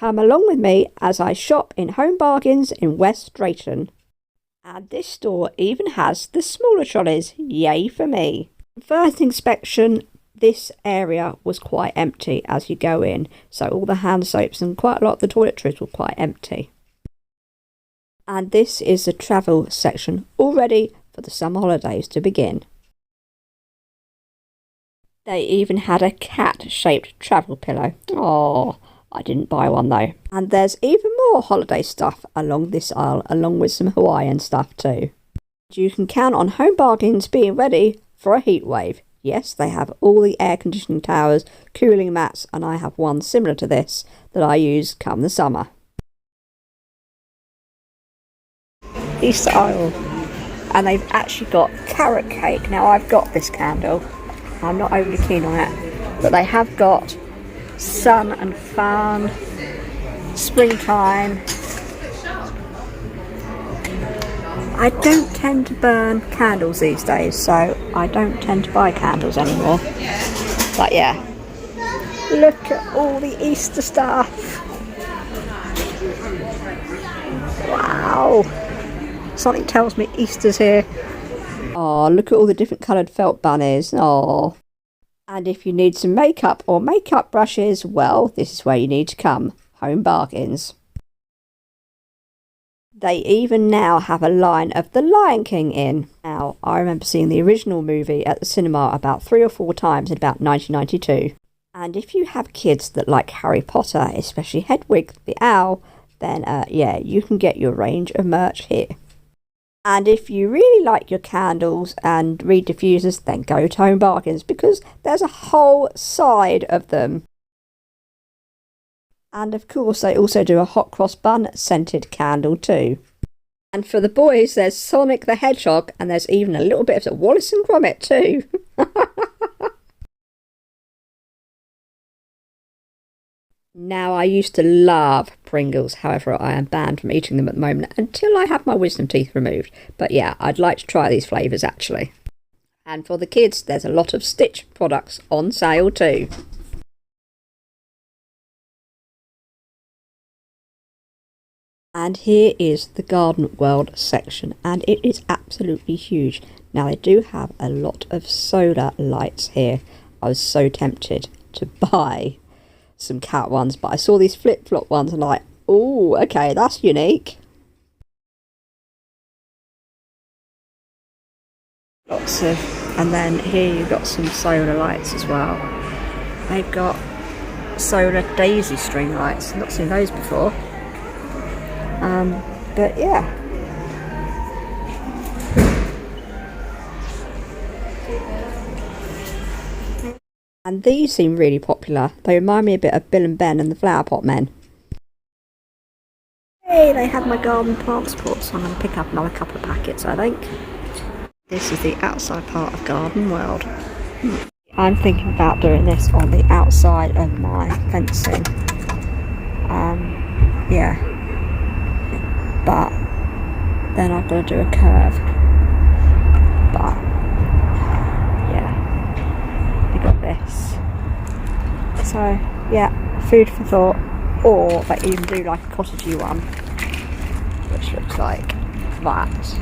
Come along with me as I shop in Home Bargains in West Drayton. And this store even has the smaller trolleys, yay for me. First inspection, this area was quite empty as you go in, so all the hand soaps and quite a lot of the toiletries were quite empty. And this is the travel section, all ready for the summer holidays to begin. They even had a cat-shaped travel pillow. Oh, I didn't buy one though. And there's even more holiday stuff along this aisle, along with some Hawaiian stuff too. You can count on Home Bargains being ready for a heat wave. Yes, they have all the air conditioning towers, cooling mats, and I have one similar to this that I use come the summer. Easter aisle. And they've actually got carrot cake. Now I've got this candle. I'm not overly keen on it. But they have got sun and fun, springtime. I don't tend to burn candles these days, so I don't tend to buy candles anymore. But yeah, look at all the Easter stuff. Wow, something tells me Easter's here. Oh, look at all the different coloured felt bunnies. Oh. And if you need some makeup or makeup brushes, well, this is where you need to come. Home Bargains. They even now have a line of The Lion King in. Now, I remember seeing the original movie at the cinema about 3 or 4 times in about 1992. And if you have kids that like Harry Potter, especially Hedwig the Owl, then yeah, you can get your range of merch here. And if you really like your candles and reed diffusers, then go to Home Bargains because there's a whole side of them. And of course they also do a hot cross bun scented candle too. And for the boys there's Sonic the Hedgehog, and there's even a little bit of Wallace and Gromit too. Now, I used to love Pringles, however I am banned from eating them at the moment until I have my wisdom teeth removed. But yeah, I'd like to try these flavours actually. And for the kids, there's a lot of Stitch products on sale too. And here is the Garden World section, and it is absolutely huge. Now, they do have a lot of solar lights here. I was so tempted to buy some cat ones, but I saw these flip-flop ones and I'm like, oh, okay, that's unique. Lots of, and then here you've got some solar lights as well. They've got solar daisy string lights. I've not seen those before. But yeah. And these seem really popular. They remind me a bit of Bill and Ben and the Flower Pot Men. Hey, they have my garden plant support, so I'm going to pick up another couple of packets, I think. This is the outside part of Garden World. I'm thinking about doing this on the outside of my fencing. Yeah. But then I've got to do a curve. But got this. So yeah, food for thought. Or they even do like a cottagey one, which looks like that,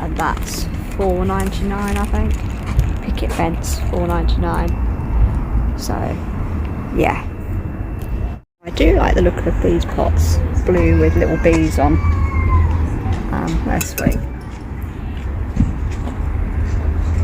and that's $4.99 I think. Picket fence $4.99. So yeah, I do like the look of these pots, blue with little bees on. They're sweet.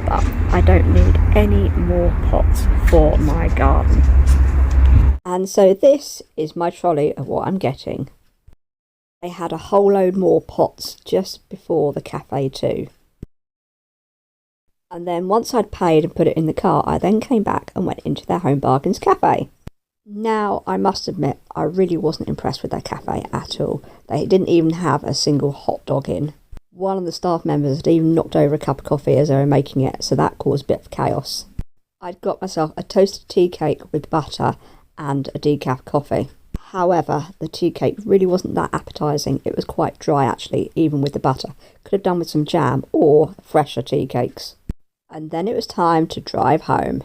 But I don't need any more pots for my garden. And so this is my trolley of what I'm getting. They had a whole load more pots just before the cafe too. And then once I'd paid and put it in the car, I then came back and went into their Home Bargains cafe. Now, I must admit, I really wasn't impressed with their cafe at all. They didn't even have a single hot dog in. One of the staff members had even knocked over a cup of coffee as they were making it, so that caused a bit of chaos. I'd got myself a toasted tea cake with butter and a decaf coffee. However, the tea cake really wasn't that appetising. It was quite dry actually, even with the butter. Could have done with some jam or fresher tea cakes. And then it was time to drive home.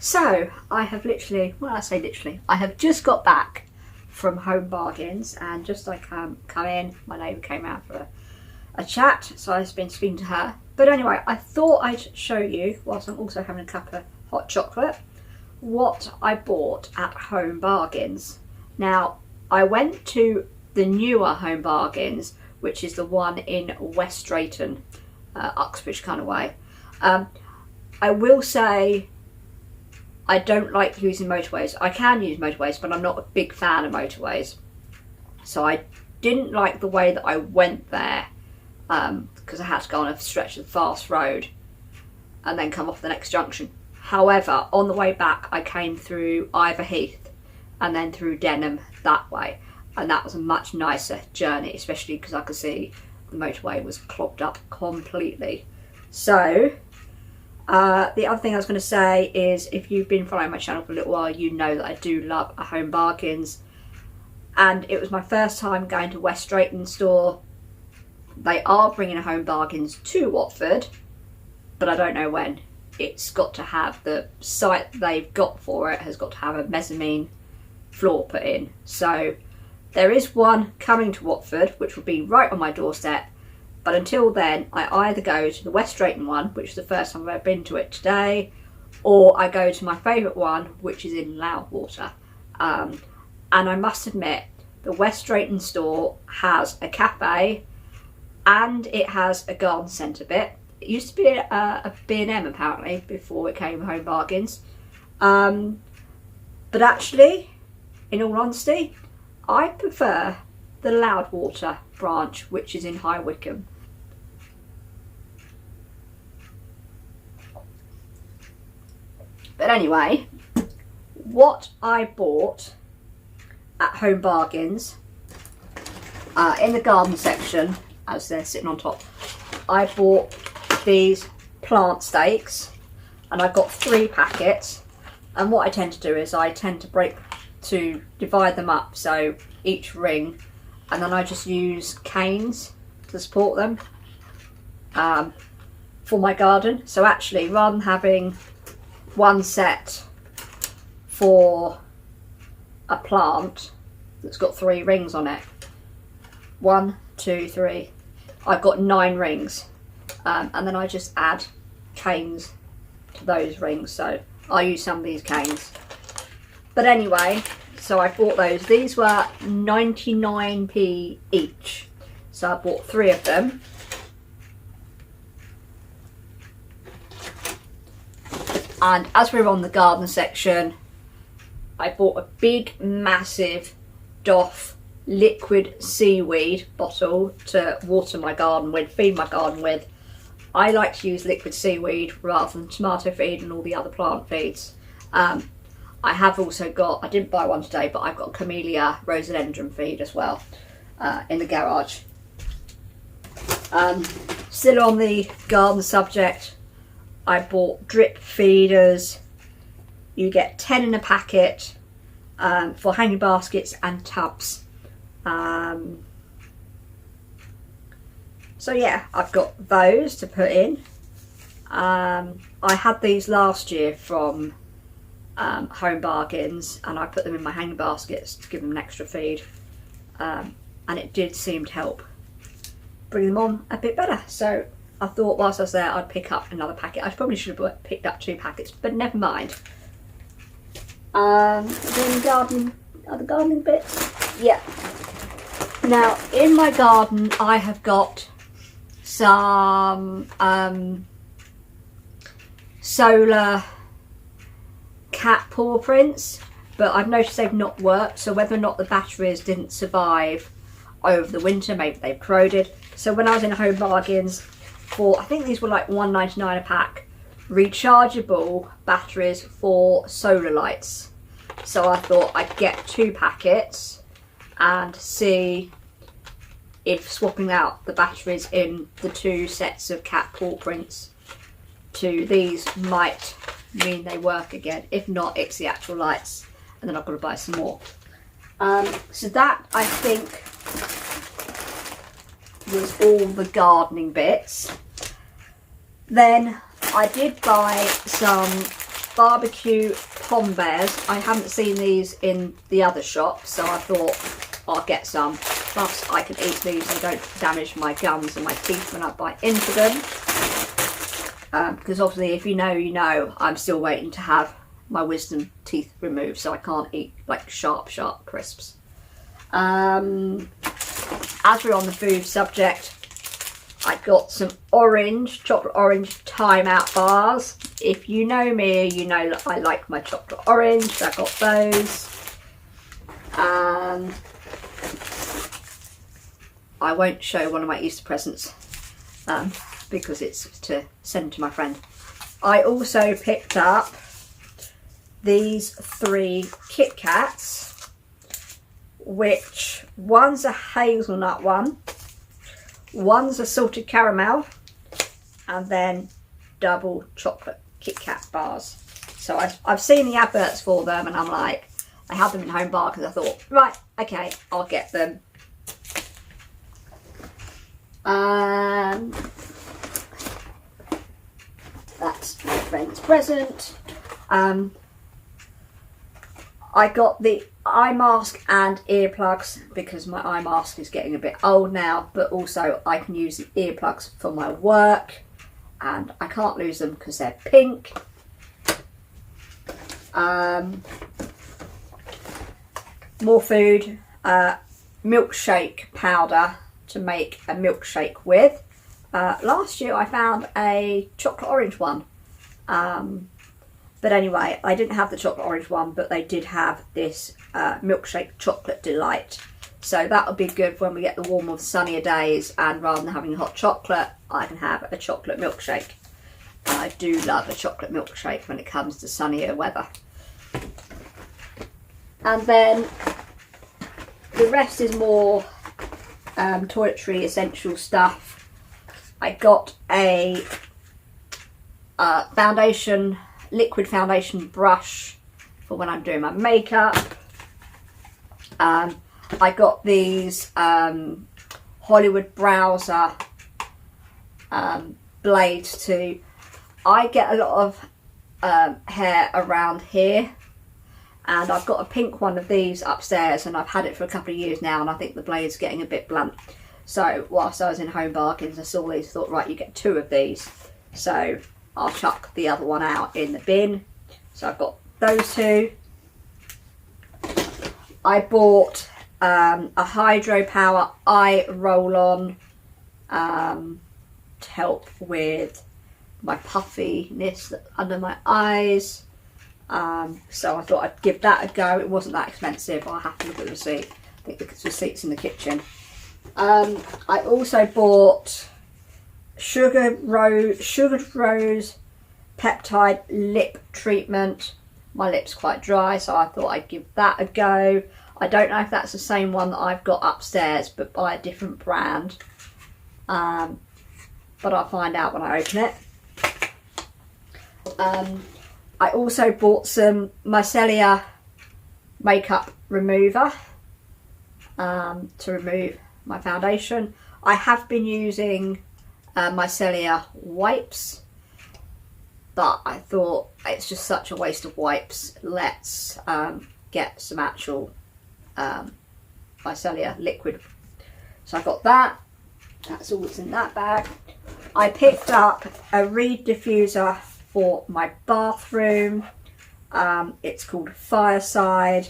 So I have literally, well I say literally, I have just got back from Home Bargains, and just I come in, my neighbour came out for a chat, so I've been speaking to her. But anyway, I thought I'd show you, whilst I'm also having a cup of hot chocolate, what I bought at Home Bargains. Now, I went to the newer Home Bargains, which is the one in West Drayton, Uxbridge kind of way. I will say I don't like using motorways. I can use motorways, but I'm not a big fan of motorways. So I didn't like the way that I went there, because I had to go on a stretch of fast road and then come off the next junction. However, on the way back, I came through Ivor Heath and then through Denham that way. And that was a much nicer journey, especially because I could see the motorway was clogged up completely. So the other thing I was going to say is, if you've been following my channel for a little while, you know that I do love a Home Bargains. And it was my first time going to West Drayton store. They are bringing a Home Bargains to Watford, but I don't know when. It's got to have, the site they've got for it has got to have a mezzanine floor put in. So there is one coming to Watford, which will be right on my doorstep. But until then, I either go to the West Drayton one, which is the first time I've ever been to it today, or I go to my favourite one, which is in Loudwater. And I must admit, the West Drayton store has a cafe and it has a garden centre bit. It used to be a B&M apparently before it came Home Bargains. But actually, in all honesty, I prefer the Loudwater branch, which is in High Wycombe. But anyway, what I bought at Home Bargains, in the garden section, as they're sitting on top, I bought these plant stakes, and I got 3 packets. And what I tend to do is I tend to divide them up, so each ring, and then I just use canes to support them for my garden. So actually, rather than having one set for a plant that's got 3 rings on it, 1, 2, 3, I've got 9 rings, and then I just add canes to those rings. So I use some of these canes. But anyway, so I bought those. These were 99p each. So I bought 3 of them. And as we were on the garden section, I bought a big, massive Doff liquid seaweed bottle to water my garden with, feed my garden with. I like to use liquid seaweed rather than tomato feed and all the other plant feeds. I have also got, I didn't buy one today, but I've got camellia rhododendron feed as well in the garage. Still on the garden subject, I bought drip feeders. You get 10 in a packet for hanging baskets and tubs. So yeah, I've got those to put in. I had these last year from Home Bargains, and I put them in my hanging baskets to give them an extra feed, and it did seem to help bring them on a bit better. So I thought whilst I was there I'd pick up another packet. I probably should have picked up 2 packets, but never mind. Then other gardening bits. Yeah. Now in my garden I have got some solar cat paw prints, but I've noticed they've not worked. So whether or not the batteries didn't survive over the winter, maybe they've corroded. So when I was in Home Bargains, for I think these were like £1.99 a pack, rechargeable batteries for solar lights. So I thought I'd get 2 packets and see if swapping out the batteries in the 2 sets of cat paw prints to these might mean they work again. If not, it's the actual lights, and then I've got to buy some more. So that, I think, was all the gardening bits. Then I did buy some barbecue pom bears. I haven't seen these in the other shop, so I thought I'll get some. Plus I can eat these and don't damage my gums and my teeth when I bite into them. Because obviously if you know, you know, I'm still waiting to have my wisdom teeth removed, so I can't eat like sharp crisps. As we're on the food subject, I got some chocolate orange time out bars. If you know me, you know that I like my chocolate orange, so I got those. And I won't show one of my Easter presents because it's to send to my friend. I also picked up these 3 Kit Kats, which one's a hazelnut one, one's a salted caramel, and then double chocolate Kit Kat bars. So I've seen the adverts for them, and I'm like, I had them in home bar because I thought, right, okay, I'll get them. That's my friend's present. I got the eye mask and earplugs because my eye mask is getting a bit old now, but also I can use the earplugs for my work, and I can't lose them because they're pink. More food, milkshake powder to make a milkshake with. Last year I found a chocolate orange one, but anyway, I didn't have the chocolate orange one, but they did have this milkshake chocolate delight, so that would be good when we get the warmer, sunnier days, and rather than having hot chocolate, I can have a chocolate milkshake. And I do love a chocolate milkshake when it comes to sunnier weather. And then the rest is more toiletry essential stuff. I got a liquid foundation brush for when I'm doing my makeup. I got these Hollywood browser blades too. I get a lot of hair around here, and I've got a pink one of these upstairs, and I've had it for a couple of years now, and I think the blade's getting a bit blunt. So whilst I was in Home Bargains, I saw these, thought, right, you get 2 of these, so I'll chuck the other one out in the bin. So I've got those 2. I bought a Hydro Power eye roll-on to help with my puffiness under my eyes. So I thought I'd give that a go. It wasn't that expensive. I'll have to look at the receipt. I think the receipt's in the kitchen. I also bought Sugared Rose Peptide Lip Treatment. My lip's quite dry, so I thought I'd give that a go. I don't know if that's the same one that I've got upstairs, but by a different brand. But I'll find out when I open it. I also bought some micellar makeup remover to remove my foundation. I have been using micellar wipes, but I thought it's just such a waste of wipes. Let's get some actual micellar liquid. So I got that. That's all that's in that bag. I picked up a reed diffuser for my bathroom. It's called Fireside,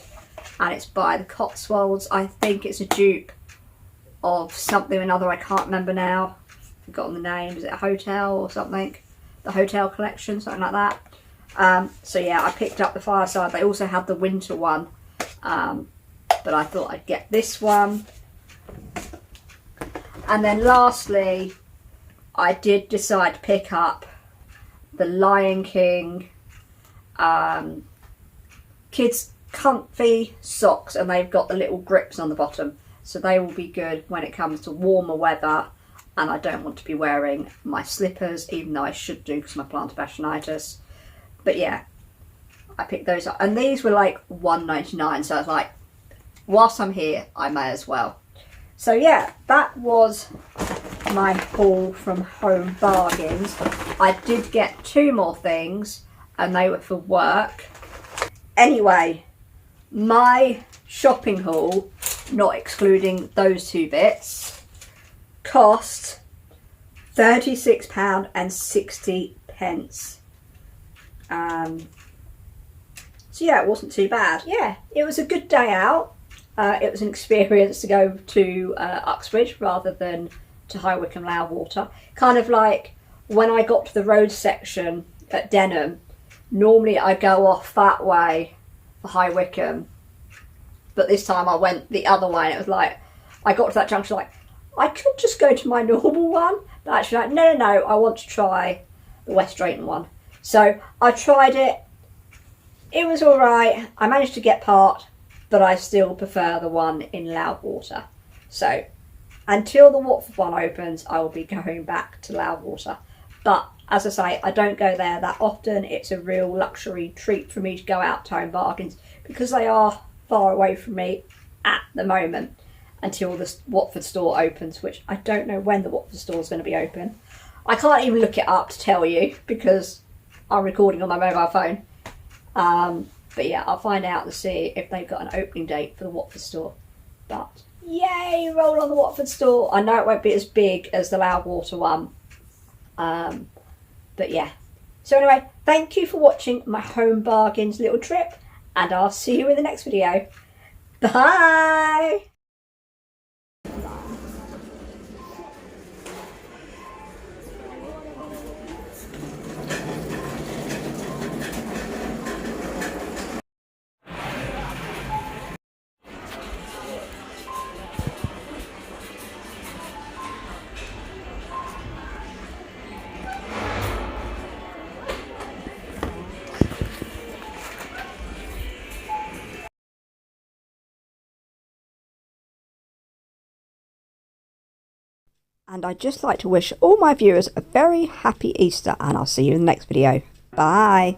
and it's by the Cotswolds. I think it's a dupe of something or another. I can't remember now. I've forgotten the name. Is it a hotel or something? The Hotel Collection, something like that. So yeah, I picked up the Fireside. They also had the winter one, but I thought I'd get this one. And then lastly, I did decide to pick up the Lion King kids comfy socks, and they've got the little grips on the bottom, so they will be good when it comes to warmer weather, and I don't want to be wearing my slippers, even though I should do because of my plantar fasciitis. But yeah, I picked those up, and these were like $1.99, so I was like, whilst I'm here, I may as well. So yeah, that was my haul from Home Bargains. I did get 2 more things. and they were for work. Anyway, my shopping haul, not excluding those two bits, cost £36.60. So yeah, it wasn't too bad. Yeah, it was a good day out. It was an experience to go to Uxbridge rather than to High Wycombe Loudwater. Kind of like when I got to the road section at Denham, normally I go off that way for High Wycombe, but this time I went the other way, and it was like, I got to that junction like, I could just go to my normal one, but actually like, no, I want to try the West Drayton one. So I tried it. It was alright. I managed to get part, but I still prefer the one in Loudwater. So until the Watford one opens, I will be going back to Loudwater. But as I say, I don't go there that often. It's a real luxury treat for me to go out to Home Bargains because they are far away from me at the moment until the Watford store opens, which I don't know when the Watford store is going to be open. I can't even look it up to tell you because I'm recording on my mobile phone. But yeah, I'll find out to see if they've got an opening date for the Watford store. But yay, roll on the Watford store. I know it won't be as big as the Loudwater one. But yeah. So anyway, thank you for watching my Home Bargains little trip, and I'll see you in the next video. Bye! And I'd just like to wish all my viewers a very happy Easter, and I'll see you in the next video. Bye!